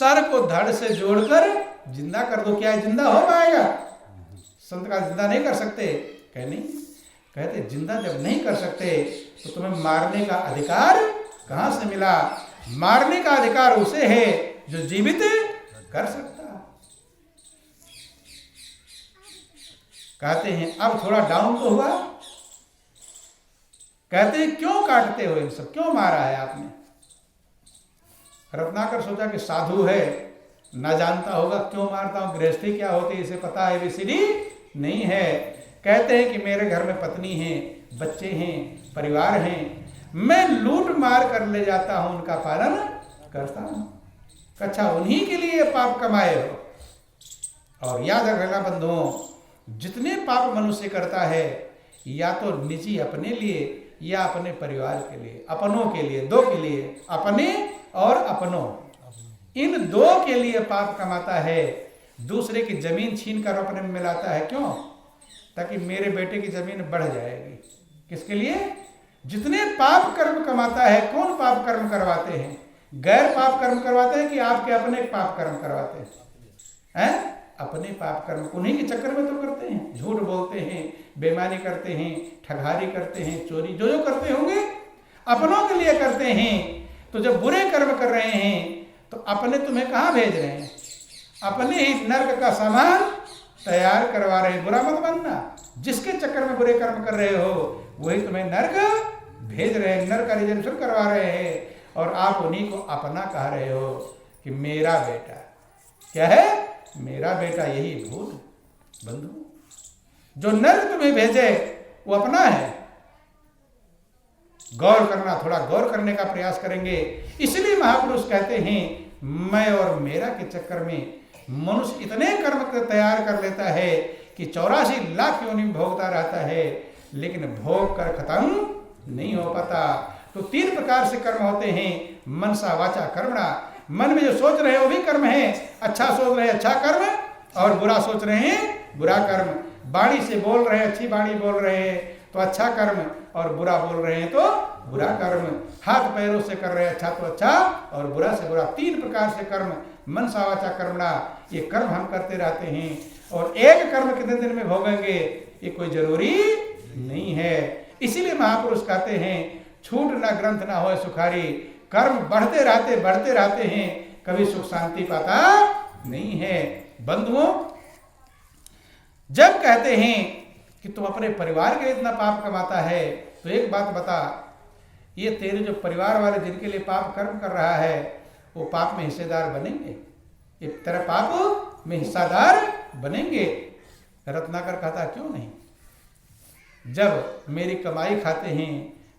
Sir को धड़ से जोड़कर जिंदा कर दो। क्या जिंदा हो पाएगा? संत का जिंदा नहीं कर सकते? कह नहीं। कहते जिंदा जब नहीं कर सकते तो तुम्हें मारने का अधिकार कहां से मिला? मारने का अधिकार उसे है जो जीवित कर सकता। कहते हैं अब थोड़ा डाउन तो हुआ। कहते हैं क्यों काटते हो इन सब, क्यों मारा है आपने? रत्नाकर सोचा कि साधु है, ना जानता होगा क्यों मारता हूं, गृहस्थी क्या होती है इसे पता है, एबीसीडी नहीं है। कहते हैं कि मेरे घर में पत्नी है, बच्चे हैं, परिवार हैं, मैं लूट मार कर ले जाता हूं, उनका पालन करता हूं। अच्छा उन्हीं के लिए पाप कमाए हो। और याद रखना बंधुओं, जितने पाप मनुष्य करता है या तो निजी अपने लिए या अपने परिवार के लिए, अपनों के लिए, दो के लिए, अपने और अपनों, इन दो के लिए पाप कमाता है। दूसरे की जमीन छीन कर अपने में मिलाता है। क्यों? ताकि मेरे बेटे की जमीन बढ़ जाएगी। किसके लिए? जितने पाप कर्म कमाता है, कौन पाप कर्म करवाते हैं? गैर पाप कर्म करवाते हैं कि आपके अपने पाप कर्म करवाते हैं? अपने पाप कर्म उन्हीं के चक्कर में तो करते हैं। झूठ बोलते हैं, बेईमानी करते हैं, ठगारी करते हैं, चोरी जो जो करते होंगे अपनों के लिए करते हैं। तो जब बुरे कर्म कर रहे हैं तो अपने तुम्हें कहाँ भेज रहे हैं? अपने ही नर्क का सामान तैयार करवा रहे हैं। बुरा मत बनना, जिसके चक्कर में बुरे कर्म कर रहे हो वही तुम्हें नर्क भेज रहे हैं, नर्क का रिजर्वेशन करवा रहे हैं। और आप उन्हीं को अपना कह रहे हो कि मेरा बेटा। क्या है? मेरा बेटा। यही भूल बंधु। जो नर्क तुम्हें भेजे वो अपना है। गौर करना, थोड़ा गौर करने का प्रयास करेंगे। इसलिए महापुरुष कहते हैं मैं और मेरा के चक्कर में मनुष्य इतने कर्म तैयार कर लेता है कि 84 लाख योनि भोगता रहता है, लेकिन भोग कर खत्म नहीं हो पाता। तो 3 प्रकार से कर्म होते हैं, मनसा वाचा कर्मणा। मन में जो सोच रहे हैं वो भी कर्म है। अच्छा सोच रहे हैं अच्छा कर्म, और बुरा सोच रहे हैं बुरा कर्म। वाणी से बोल रहे हैं, अच्छी वाणी बोल रहे हैं तो अच्छा कर्म, और बुरा बोल रहे हैं तो बुरा कर्म। हाथ पैरों से कर रहे हैं अच्छा तो अच्छा, और बुरा से बुरा। 3 प्रकार से कर्म, मनसा वाचा कर्मणा। ये कर्म हम करते रहते हैं, और एक कर्म कितने दिन में भोगेंगे ये कोई जरूरी नहीं है। इसीलिए महापुरुष कहते हैं छूट ना ग्रंथ ना हो सुखारी। कर्म बढ़ते रहते हैं, कभी सुख शांति पाता नहीं है। बंधुओं, जब कहते हैं कि तुम अपने परिवार के लिए इतना पाप कमाता है तो एक बात बता, ये तेरे जो परिवार वाले जिनके लिए पाप कर्म कर रहा है वो पाप में हिस्सेदार बनेंगे? ये तेरा पाप में हिस्सेदार बनेंगे? रत्नाकर कहता क्यों नहीं? जब मेरी कमाई खाते हैं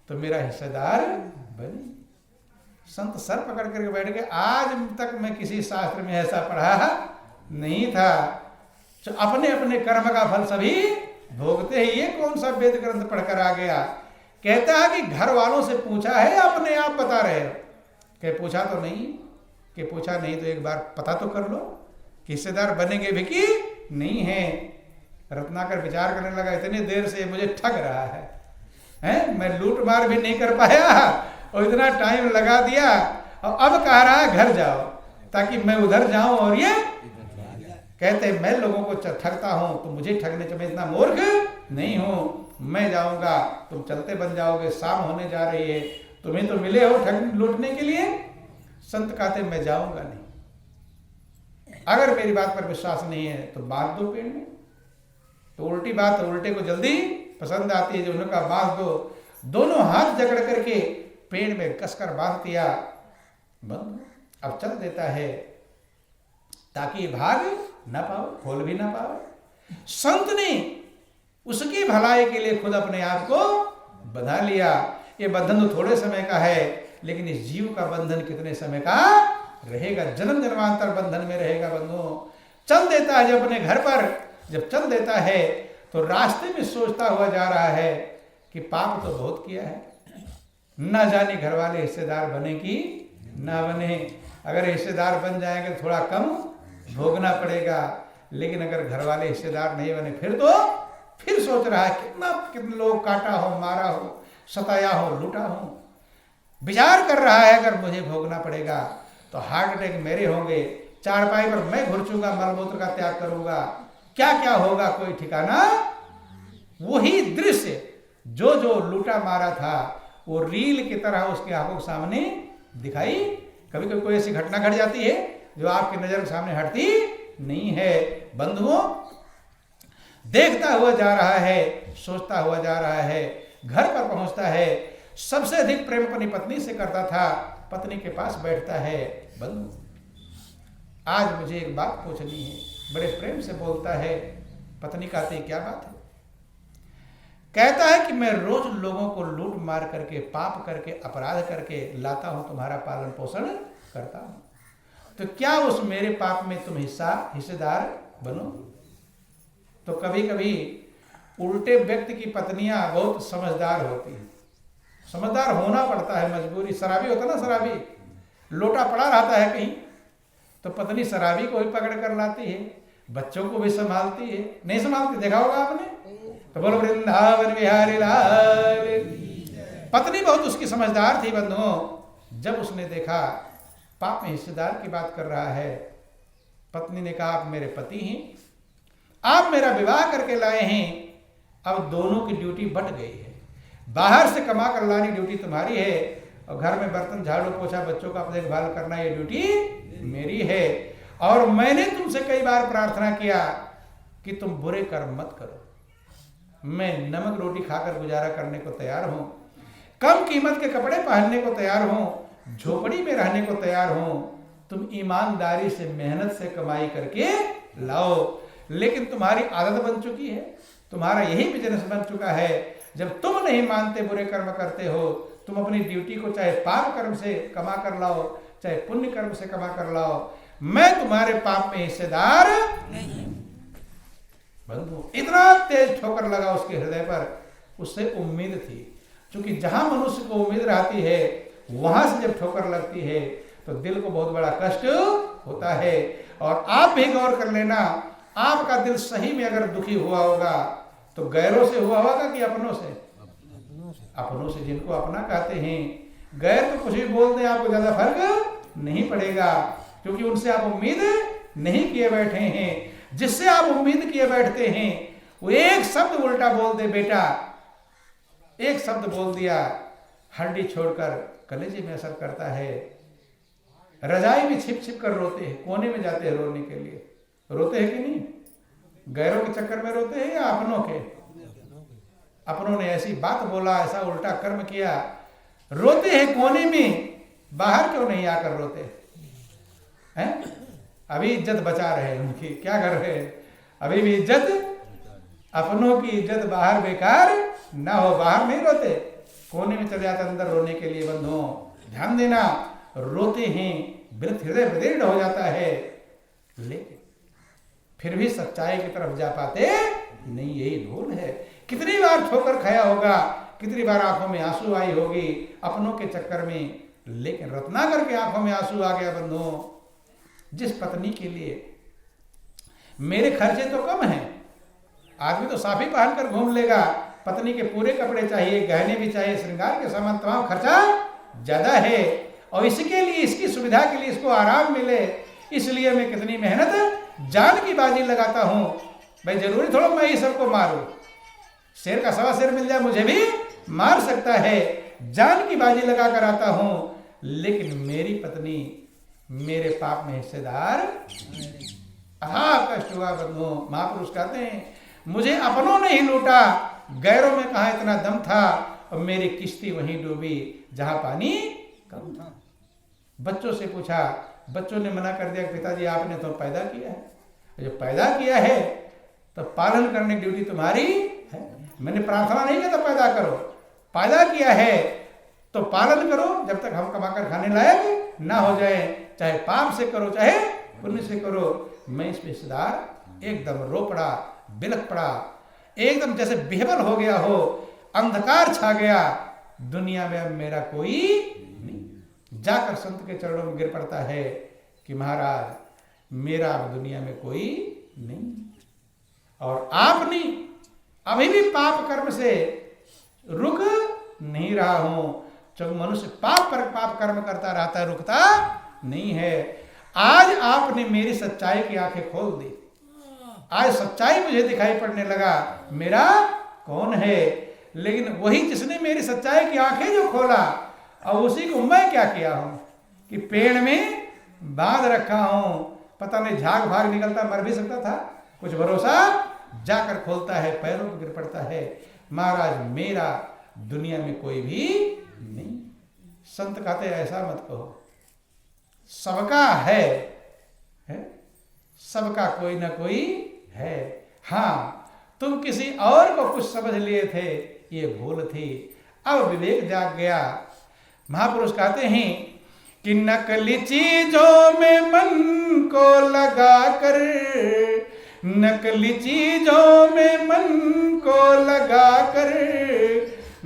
तो मेरा हिस्सेदार बने। संत सर पकड़ करके बैठ गए। आज तक मैं किसी शास्त्र में ऐसा पढ़ा नहीं था। तो अपने अपने कर्म का फल सभी भोगते हैं। ये कौन सा वेद ग्रंथ पढ़कर आ गया? कहता है कि घर वालों से पूछा है, अपने आप बता रहे हो? कि पूछा तो नहीं? कि पूछा नहीं तो एक बार पता तो कर लो कि हिस्सेदार बनेंगे भी कि नहीं है। रत्नाकर विचार करने लगा, इतनी देर से मुझे ठग रहा है, मैं लूट मार भी नहीं कर पाया और इतना टाइम लगा दिया, और अब कह रहा है घर जाओ ताकि मैं उधर जाऊं। और ये कहते मैं लोगों को ठगता हूं तो मुझे ठगने से मैं इतना मूर्ख नहीं हूं। मैं जाऊंगा, तुम चलते बन जाओगे, शाम होने जा रही है, तुम्हें तो मिले हो ठग लूटने के लिए। संत कहते मैं जाऊंगा नहीं। अगर मेरी बात पर विश्वास नहीं है तो बांध दो पेड़ में। तो उल्टी बात उल्टे को जल्दी पसंद आती है। जो उन्होंने कहा बांध दो, दोनों हाथ जकड़ करके पेड़ में कसकर बांध दिया। अब चल देता है ताकि भाग ना पाओ, खोल भी ना पाओ। संत ने उसकी भलाई के लिए खुद अपने आप को बंधा लिया। ये बंधन तो थोड़े समय का है, लेकिन इस जीव का बंधन कितने समय का रहेगा? जन्म जन्मांतर बंधन में रहेगा। बंधुओं, चल देता है जब अपने घर पर, जब चल देता है तो रास्ते में सोचता हुआ जा रहा है कि पाप तो बहुत किया है, ना जाने घर वाले हिस्सेदार बने कि ना बने। अगर हिस्सेदार बन जाएंगे तो थोड़ा कम भोगना पड़ेगा, लेकिन अगर घर वाले हिस्सेदार नहीं बने फिर सोच रहा है कितने लोग काटा हो, मारा हो, सताया हो, लूटा हो। विचार कर रहा है अगर मुझे भोगना पड़ेगा तो हार्ट अटैक मेरे होंगे, चारपाई पर मैं घुरचूंगा, मलमूत्र का त्याग करूंगा, क्या क्या होगा कोई ठिकाना। वही दृश्य जो जो लूटा मारा था वो रील की तरह उसकी आंखों के सामने दिखाई। कभी कभी कोई ऐसी घटना घट जाती है जो आपकी नजर के सामने हटती नहीं है। बंधुओं, देखता हुआ जा रहा है, सोचता हुआ जा रहा है, घर पर पहुंचता है, सबसे अधिक प्रेम अपनी पत्नी से करता था, पत्नी के पास बैठता है। बंधु, आज मुझे एक बात पूछनी है। बड़े प्रेम से बोलता है। पत्नी कहती है, क्या बात है? कहता है कि मैं रोज लोगों को लूट मार करके, पाप करके, अपराध करके लाता हूं, तुम्हारा पालन पोषण करता हूं, तो क्या उस मेरे पाप में तुम हिस्सेदार बनो? तो कभी कभी उल्टे व्यक्ति की पत्नियां बहुत समझदार होती हैं। समझदार होना पड़ता है, मजबूरी। शराबी होता ना, शराबी लोटा पड़ा रहता है कहीं, तो पत्नी शराबी को भी पकड़ कर लाती है, बच्चों को भी संभालती है। नहीं संभालती, देखा होगा आपने? तो बोलो वृंदावन बिहारी लाल। पत्नी बहुत उसकी समझदार थी। बंधुओं, जब उसने देखा पाप में हिस्सेदार की बात कर रहा है, पत्नी ने कहा, आप मेरे पति हैं, आप मेरा विवाह करके लाए हैं, अब दोनों की ड्यूटी बट गई है। बाहर से कमा कर लानी ड्यूटी तुम्हारी है, और घर में बर्तन झाड़ू पोछा बच्चों का देखभाल करना ये ड्यूटी मेरी है। और मैंने तुमसे कई बार प्रार्थना किया कि तुम बुरे कर्म मत करो। मैं नमक रोटी खाकर गुजारा करने को तैयार हूं, कम कीमत के कपड़े पहनने को तैयार हूं, झोपड़ी में रहने को तैयार हूं। तुम ईमानदारी से मेहनत से कमाई करके लाओ। लेकिन तुम्हारी आदत बन चुकी है, तुम्हारा यही बिजनेस बन चुका है। जब तुम नहीं मानते, बुरे कर्म करते हो, तुम अपनी ड्यूटी को चाहे पाप कर्म से कमा कर लाओ, चाहे पुण्य कर्म से कमा कर लाओ, मैं तुम्हारे पाप में हिस्सेदार नहीं। बंधु, इतना तेज ठोकर लगा उसके हृदय पर। उससे उम्मीद थी, क्योंकि जहां मनुष्य को उम्मीद रहती है वहां से जब ठोकर लगती है तो दिल को बहुत बड़ा कष्ट होता है। और आप भी गौर कर लेना, आपका दिल सही में अगर दुखी हुआ होगा तो गैरों से हुआ होगा कि अपनों से? अपनों से, जिनको अपना कहते हैं। गैर तो कुछ भी बोल दे, आपको ज्यादा फर्क नहीं पड़ेगा, क्योंकि उनसे आप उम्मीद नहीं किए बैठे हैं। जिससे आप उम्मीद किए बैठते हैं वो एक शब्द उल्टा बोल दे, बेटा एक शब्द बोल दिया, हड्डी छोड़कर कलेजे में असर करता है। रजाई में छिप छिप कर रोते हैं, कोने में जाते हैं रोने के लिए। रोते हैं कि नहीं? गैरों के चक्कर में रोते हैं या अपनों के? अपनों ने ऐसी बात बोला, ऐसा उल्टा कर्म किया, रोते हैं कोने में, बाहर क्यों नहीं आकर रोते हैं? अभी इज्जत बचा रहे हैं उनकी, क्या कर रहे हैं? अभी भी इज्जत, अपनों की इज्जत बाहर बेकार ना हो, बाहर नहीं रोते, कोने में चले जाते अंदर रोने के लिए। बंधुओं, ध्यान देना, रोते हैं, हृदय विदीर्ण हो जाता है, लेकिन फिर भी सच्चाई की तरफ जा पाते नहीं, यही धूल है। कितनी बार ठोकर खाया होगा, कितनी बार आंखों में आंसू आई होगी अपनों के चक्कर में, लेकिन रत्नाकर के आंखों में आंसू आ गया। बंधुओं, जिस पत्नी के लिए मेरे खर्चे तो कम हैं, आदमी तो साफी पहनकर घूम लेगा, पत्नी के पूरे कपड़े चाहिए, गहने भी चाहिए, श्रृंगार के सामान, तमाम खर्चा ज्यादा है, और इसके लिए, इसकी सुविधा के लिए, इसको आराम मिले, इसलिए मैं कितनी मेहनत, जान की बाजी लगाता हूं। भाई जरूरी थोड़ा मैं ही सबको मारूं, शेर का सवा शेर मिल जाए मुझे भी मार सकता है, जान की बाजी लगा कर आता हूं, लेकिन मेरी पत्नी मेरे पाप में हिस्सेदार। कष्ट हुआ बंधु। महापुरुष कहते हैं, मुझे अपनों ने ही लूटा, गैरों में कहा इतना दम था, और मेरी किश्ती वहीं डूबी जहां पानी कम था। बच्चों से पूछा, बच्चों ने मना कर दिया, पिताजी आपने तो पैदा किया है, जो पैदा किया है तो पालन करने की ड्यूटी तुम्हारी है। मैंने प्रार्थना नहीं किया तो पैदा करो, पैदा किया है तो पालन करो, जब तक हम कमाकर खाने लायक ना हो जाए, चाहे पाप से करो चाहे पुण्य से करो। मैं इस हिस्सेदार एकदम रो पड़ा, बिलख पड़ा, एकदम जैसे बेहबल हो गया हो, अंधकार छा गया, दुनिया में अब मेरा कोई नहीं। जाकर संत के चरणों में गिर पड़ता है कि महाराज मेरा अब दुनिया में कोई नहीं, और आपने अभी भी पाप कर्म से रुक नहीं रहा हूं। जब मनुष्य पाप पर पाप कर्म करता रहता है, रुकता नहीं है। आज आपने मेरी सच्चाई की आंखें खोल दी, आज सच्चाई मुझे दिखाई पड़ने लगा मेरा कौन है। लेकिन वही जिसने मेरी सच्चाई की आंखें जो खोला, और उसी को मैं क्या किया हूं कि पेड़ में बांध रखा हूं, पता नहीं झाग भाग निकलता मर भी सकता था, कुछ भरोसा जाकर खोलता है, पैरों पर गिर पड़ता है। महाराज मेरा दुनिया में कोई भी नहीं। संत कहते ऐसा मत कहो, सबका है, सबका कोई ना कोई है। हाँ, तुम किसी और को कुछ समझ लिए थे, ये भूल थी, अब विवेक जाग गया। महापुरुष कहते हैं कि नकली चीजों में मन को लगाकर, नकली चीजों में मन को लगाकर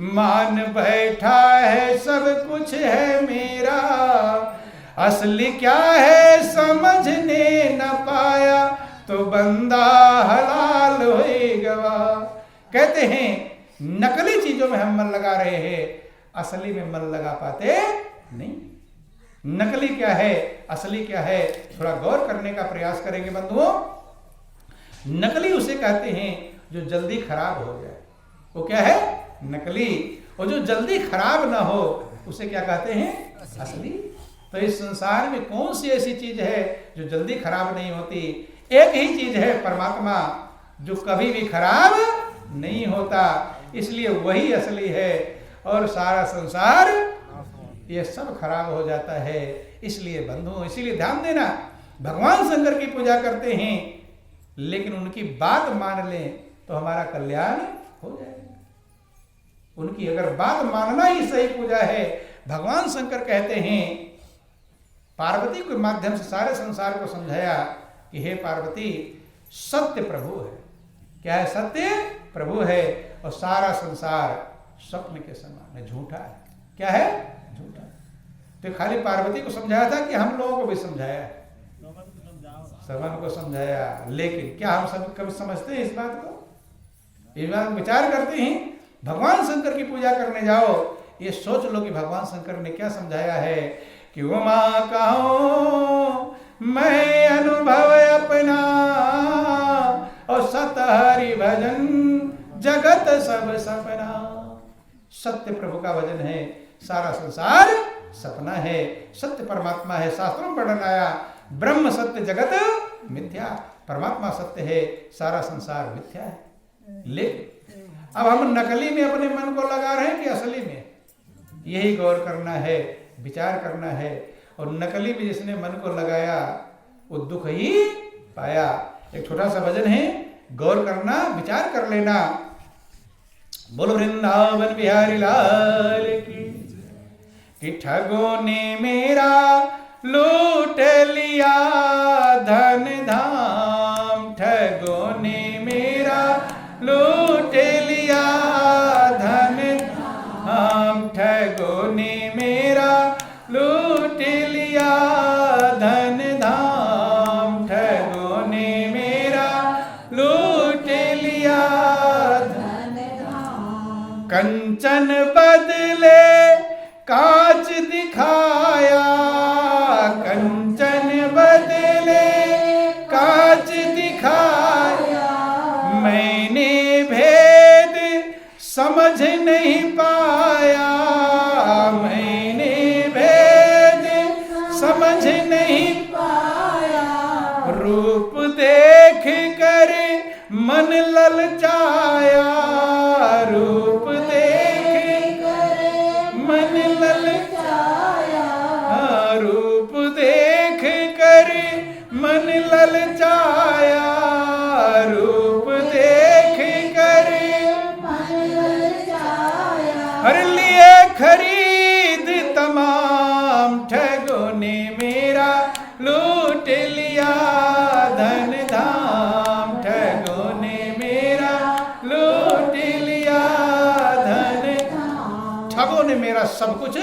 मान बैठा है सब कुछ है मेरा, असली क्या है समझने न पाया तो बंदा हलाल होएगा। कहते हैं नकली चीजों में हम मन लगा रहे हैं, असली में मन लगा पाते नहीं। नकली क्या है, असली क्या है, थोड़ा गौर करने का प्रयास करेंगे बंधुओं। नकली उसे कहते हैं जो जल्दी खराब हो जाए, वो क्या है नकली। और जो जल्दी खराब ना हो उसे क्या कहते हैं असली। तो इस संसार में कौन सी ऐसी चीज है जो जल्दी खराब नहीं होती? एक ही चीज है परमात्मा, जो कभी भी खराब नहीं होता, इसलिए वही असली है। और सारा संसार ये सब खराब हो जाता है। इसलिए बंधुओं, इसीलिए ध्यान देना, भगवान शंकर की पूजा करते हैं लेकिन उनकी बात मान लें तो हमारा कल्याण हो जाएगा। उनकी अगर बात मानना ही सही पूजा है। भगवान शंकर कहते हैं, पार्वती के माध्यम से सारे संसार को समझाया कि हे पार्वती, सत्य प्रभु है। क्या है? सत्य प्रभु है, और सारा संसार स्वप्न के समान है, झूठा है। क्या है? झूठा। तो खाली पार्वती को समझाया था कि हम लोगों को भी समझाया है, सबन को समझाया। लेकिन क्या हम सब कभी समझते हैं इस बात को? इस बात विचार करते हैं? भगवान शंकर की पूजा करने जाओ, ये सोच लो कि भगवान शंकर ने क्या समझाया है कि उमा कहो मैं अनुभव अपना, और सत हरि भजन जगत सब सपना। सत्य प्रभु का भजन है, सारा संसार सपना है। सत्य परमात्मा है, शास्त्रों में वर्णन आया, ब्रह्म सत्य जगत मिथ्या। परमात्मा सत्य है, सारा संसार मिथ्या है। लेकिन अब हम नकली में अपने मन को लगा रहे हैं कि असली में? यही गौर करना है, विचार करना है। और नकली में जिसने मन को लगाया वो दुख ही पाया। एक छोटा सा भजन है, गौर करना, विचार कर लेना। बोलो वृंदावन बिहारी लाल की। कि ठगों ने मेरा लूट लिया धन धाम, ठगों ने मेरा लूट लिया धन धाम, ठगों ने मेरा लूट लिया धन धाम, ठगों ने मेरा लूट लिया धन धाम। कंचन बदले कांच दिखाया, कंचन बदले कांच दिखाया, मैंने भेद समझ नहीं पाया, मैंने भेद समझ नहीं पाया। रूप देख कर मन ललचाया, रूप देख कर मन ललचाया, रूप देख कर मन ललचाया, रूप देख कर मन ललचाया। हर लिए खरीद तमाम, ठगों ने मेरा लूट लिया धन धाम, ठगों ने मेरा लूट लिया धन धाम। ठगों ने मेरा सब कुछ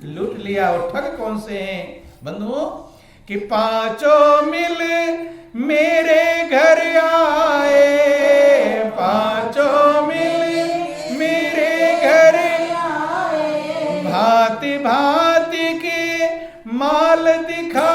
लूट लिया। और ठग कौन से हैं बंधुओं? कि पांचों मिल मेरे घर आए, पांचों मिल मेरे घर आए, भांति भांति के माल दिखा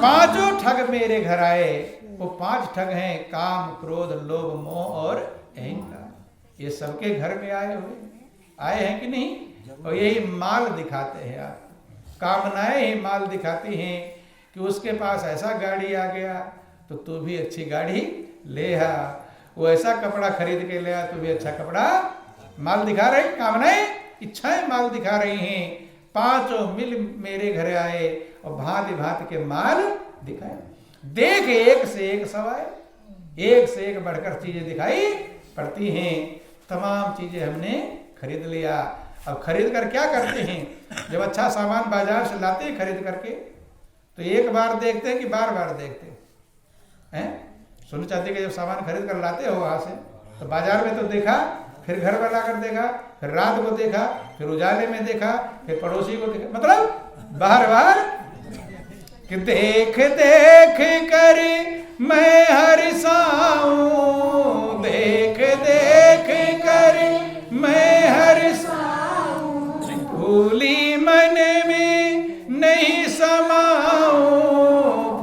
पांचों ठग मेरे घर आए। वो 5 ठग हैं, काम, क्रोध, लोभ, मोह और अहंकार। ये सबके घर में आए हैं कि नहीं? और यही माल दिखाते हैं आप। कामनाएं ही माल दिखाती हैं कि उसके पास ऐसा गाड़ी आ गया तो तू भी अच्छी गाड़ी ले आ, वो ऐसा कपड़ा खरीद के ले आ, तू भी अच्छा कपड़ा। माल दिखा रहे, कामनाएं, इच्छाएं माल दिखा रही हैं। 5 मिल मेरे घर आए और भांति भांति के माल दिखाए। देख एक से एक सवाए, एक से एक बढ़कर चीजें दिखाई पड़ती हैं। तमाम चीजें हमने खरीद लिया। अब खरीद कर क्या करते हैं? जब अच्छा सामान बाजार से लाते हैं खरीद करके, तो एक बार देखते हैं कि बार बार देखते हैं? सोने चांदी के जब सामान खरीद कर लाते हो वहां से, तो बाजार में तो देखा, फिर घर में लाकर देखा, फिर रात को देखा, फिर उजाले में देखा, फिर पड़ोसी को देखा, मतलब बार बार कि देख देख कर मैं हर्षाऊं, देख देख कर मैं हर्षाऊं, भूली मन में नहीं समाऊं,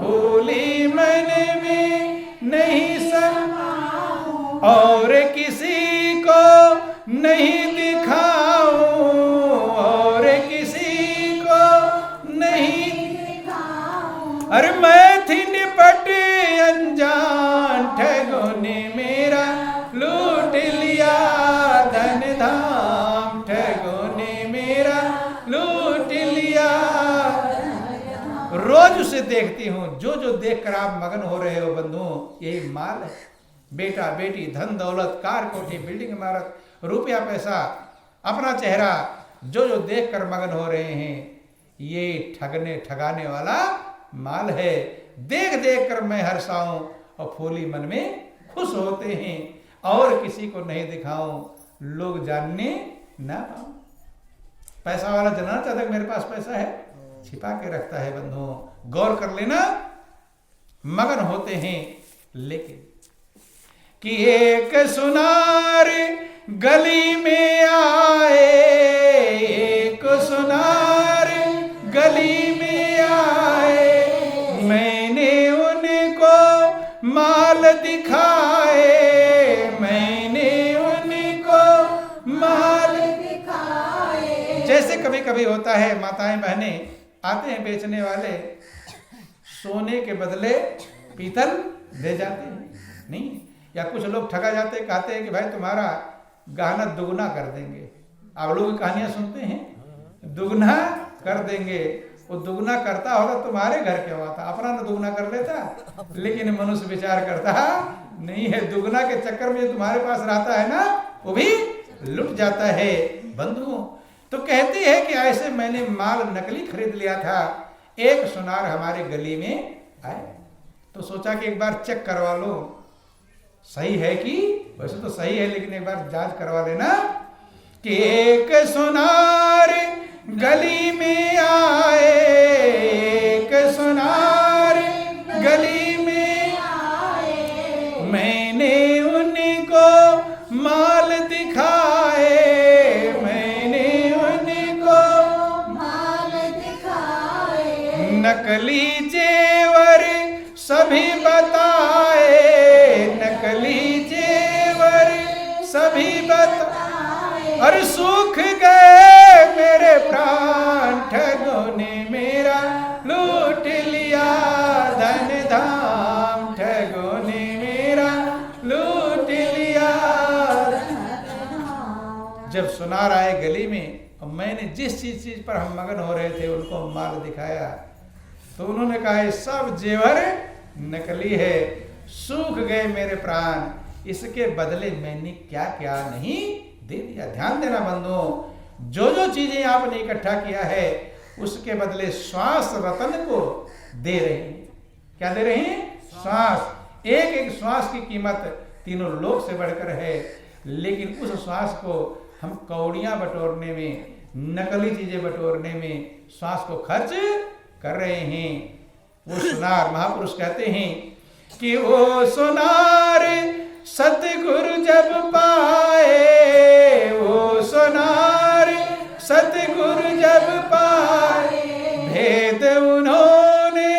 भूली मन में नहीं समाऊं, और किसी को नहीं दिखाऊं, और किसी को नहीं दिखाऊं। अरे मैं थी निपट अनजान, ठगों ने मेरा लूट लिया धन धाम, ठगों ने मेरा लूट लिया। रोज उसे देखती हूँ, जो जो देखकर आप मगन हो रहे हो बंधुओं, यही माल है। बेटा बेटी, धन दौलत, कार कोठी, बिल्डिंग इमारत, रुपया पैसा, अपना चेहरा, जो जो देखकर मगन हो रहे हैं, ये ठगाने वाला माल है। देख देख कर मैं हर्षाऊं और फूली मन में खुश होते हैं, और किसी को नहीं दिखाऊं, लोग जानने ना पाऊं। पैसा वाला जानना चाहता है मेरे पास पैसा है, छिपा के रखता है बंधुओं। गौर कर लेना, मगन होते हैं। लेकिन कि एक सुनार गली में आए, एक सुनार गली में आए, मैंने उनको माल दिखाए, मैंने उनको माल दिखाए। जैसे कभी कभी होता है, माताएं बहनें आते हैं बेचने वाले, सोने के बदले पीतल दे जाते हैं, नहीं? या कुछ लोग ठगा जाते, कहते हैं कि भाई तुम्हारा गहना दुगना कर देंगे। आप लोग कहानियां सुनते हैं, दुगना कर देंगे। वो दुगना करता होगा तुम्हारे घर क्या हुआ था, अपना न दुगना कर लेता। लेकिन मनुष्य विचार करता नहीं है, दुगना के चक्कर में जो तुम्हारे पास रहता है ना, वो भी लुट जाता है बंधुओं। तो कहती है कि ऐसे मैंने माल नकली खरीद लिया था। एक सुनार हमारे गली में आए, तो सोचा कि एक बार चेक करवा लो, सही है कि, वैसे तो सही है लेकिन एक बार जांच करवा लेना। कि एक सुनार गली में आए, एक सुनार गली में आए, मैंने उनको माल दिखाए, मैंने उनको माल दिखाए, नकली जेवर सभी बताए, नकली जेवर सभी बताए, और सूख गए मेरे प्राण, ठगों ने मेरा लूट लिया धन धाम, ठगों ने मेरा लूट लिया। जब सुनार आए गली में और मैंने जिस चीज पर हम मगन हो रहे थे उनको माल दिखाया, तो उन्होंने कहा ये सब जेवर नकली है, सूख गए मेरे प्राण, इसके बदले मैंने क्या क्या नहीं दे दिया। ध्यान देना बंधुओं, जो जो चीजें आपने इकट्ठा किया है उसके बदले श्वास रतन को दे रहे हैं। क्या दे रहे हैं? श्वास। एक एक श्वास की कीमत तीनों लोक से बढ़कर है, लेकिन उस श्वास को हम कौड़ियां बटोरने में, नकली चीजें बटोरने में श्वास को खर्च कर रहे हैं। वो सुनार, महापुरुष कहते हैं कि वो सुनार सतगुरु जब पाए, वो सुनार सतगुरु जब पाए, भेद उन्होंने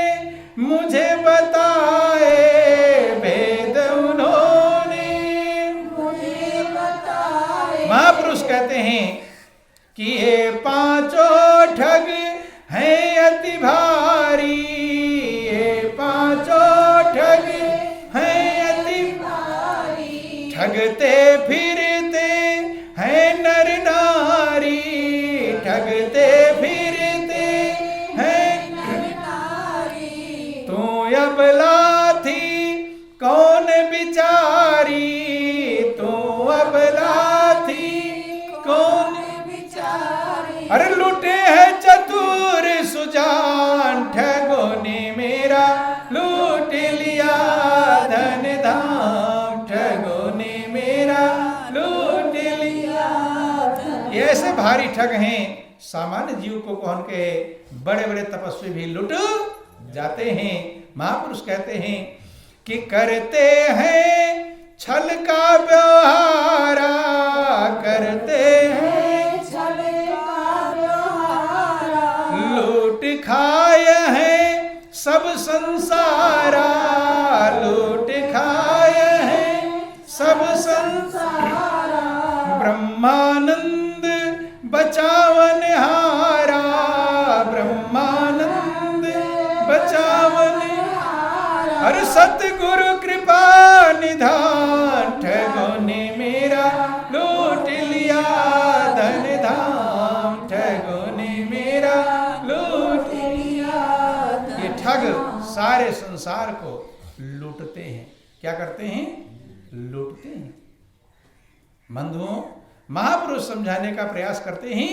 भारी ठग हैं, सामान्य जीव को कौन कहे, बड़े बड़े तपस्वी भी लुट जाते हैं। महापुरुष कहते हैं कि करते हैं छल का व्यवहारा, करते हैं छल का व्यवहारा, लूट खाए हैं सब संसारा, लूट खाए हैं सब संसारा, ब्रह्मानंद बचावन हारा, ब्रह्मानंद बचावन हारा। अरे सतगुरु कृपा निधान, ठगों ने मेरा लूट लिया धन धाम, ठगों ने मेरा लूट लिया। ये ठग सारे संसार को लूटते हैं। क्या करते हैं? लूटते हैं। बंधुओं, महापुरुष समझाने का प्रयास करते हैं।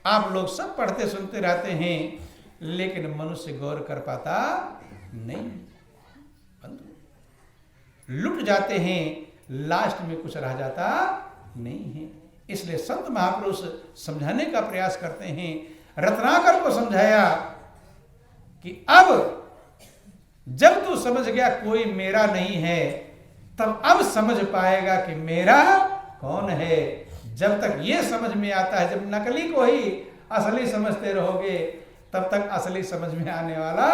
आप लोग सब पढ़ते सुनते रहते हैं, लेकिन मनुष्य गौर कर पाता नहीं। बंधु लुट जाते हैं, लास्ट में कुछ रह जाता नहीं है। इसलिए संत महापुरुष समझाने का प्रयास करते हैं। रत्नाकर को समझाया कि अब जब तू समझ गया कोई मेरा नहीं है, तब अब समझ पाएगा कि मेरा कौन है। जब तक ये समझ में आता है, जब नकली को ही असली समझते रहोगे, तब तक असली समझ में आने वाला